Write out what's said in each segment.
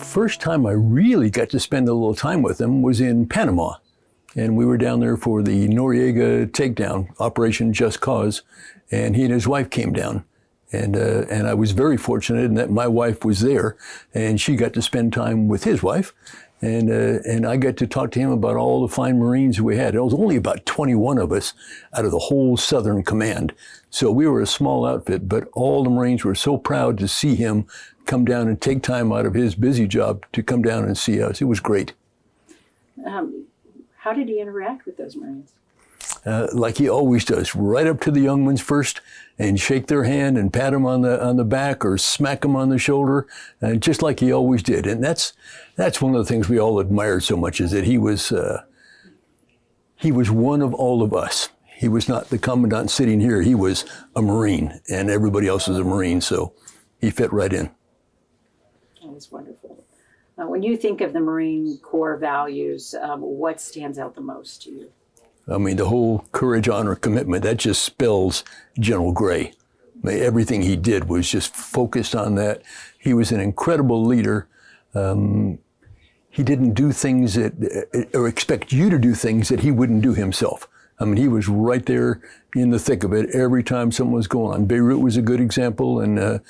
first time I really got to spend a little time with him was in Panama. And we were down there for the Noriega takedown, Operation Just Cause. And he and his wife came down. And I was very fortunate in that my wife was there, and she got to spend time with his wife. And I got to talk to him about all the fine Marines we had. It was only about 21 of us out of the whole Southern Command. So we were a small outfit, but all the Marines were so proud to see him come down and take time out of his busy job to come down and see us. It was great. How did he interact with those Marines? Like he always does, right up to the young ones first and shake their hand and pat them on the back or smack them on the shoulder, just like he always did. And that's one of the things we all admired so much, is that he was one of all of us. He was not the commandant sitting here. He was a Marine, and everybody else was a Marine, so he fit right in. That was wonderful. When you think of the Marine Corps values, what stands out the most to you? I mean, the whole courage, honor, commitment, that just spells General Gray. I mean, everything he did was just focused on that. He was an incredible leader. He didn't do things or expect you to do things that he wouldn't do himself. I mean, he was right there in the thick of it every time something was going on. Beirut was a good example, and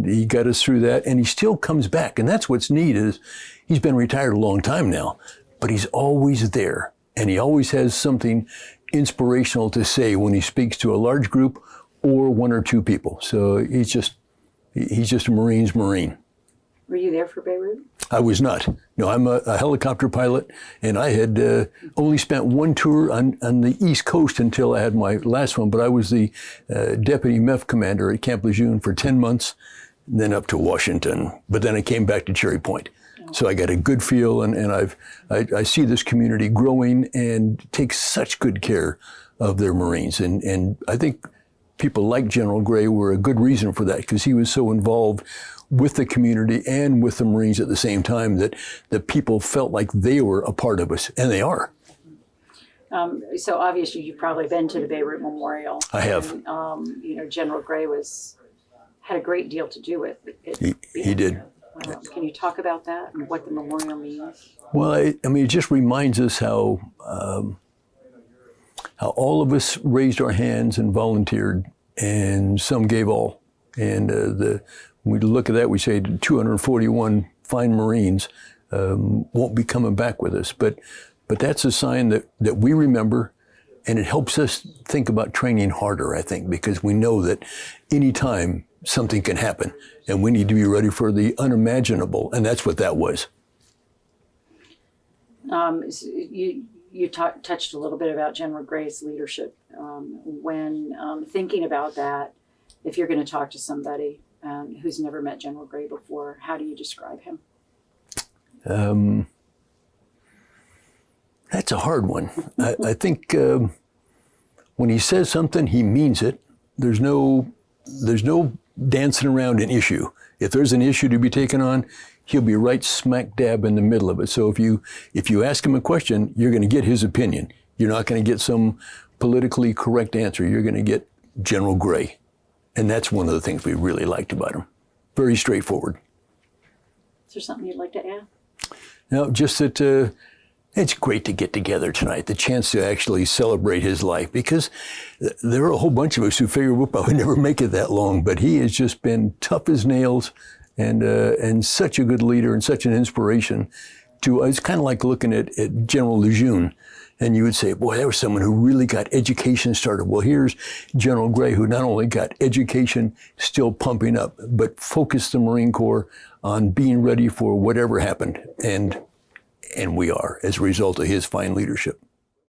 he got us through that, and he still comes back. And that's what's neat, is he's been retired a long time now, but he's always there. And he always has something inspirational to say when he speaks to a large group or one or two people. So he's just a Marine's Marine. Were you there for Beirut? I was not. No, I'm a helicopter pilot, and I had only spent one tour on the East Coast until I had my last one, but I was the deputy MEF commander at Camp Lejeune for 10 months, then up to Washington. But then I came back to Cherry Point. So I got a good feel, and I see this community growing and take such good care of their Marines. And I think people like General Gray were a good reason for that, because he was so involved with the community and with the Marines at the same time that people felt like they were a part of us, and they are. So obviously you've probably been to the Beirut Memorial. I have. And, General Gray had a great deal to do with it. He did. Can you talk about that and what the memorial means? Well, I mean, it just reminds us how all of us raised our hands and volunteered, and some gave all. And when we look at that, we say 241 fine Marines won't be coming back with us. But that's a sign that we remember, and it helps us think about training harder, I think, because we know that any time something can happen, and we need to be ready for the unimaginable, and that's what that was. You touched a little bit about General Gray's leadership. When thinking about that, if you're going to talk to somebody who's never met General Gray before, how do you describe him? That's a hard one. I think when he says something, he means it. There's no dancing around an issue. If there's an issue to be taken on, he'll be right smack dab in the middle of it. So if you ask him a question, you're going to get his opinion. You're not going to get some politically correct answer. You're going to get General Gray. And that's one of the things we really liked about him. Very straightforward. Is there something you'd like to add? No, just that it's great to get together tonight, the chance to actually celebrate his life, because there are a whole bunch of us who figure, whoop, I would never make it that long, but he has just been tough as nails and such a good leader and such an inspiration to, it's kind of like looking at General Lejeune, and you would say, boy, that was someone who really got education started. Well, here's General Gray, who not only got education still pumping up, but focused the Marine Corps on being ready for whatever happened. And we are, as a result of his fine leadership.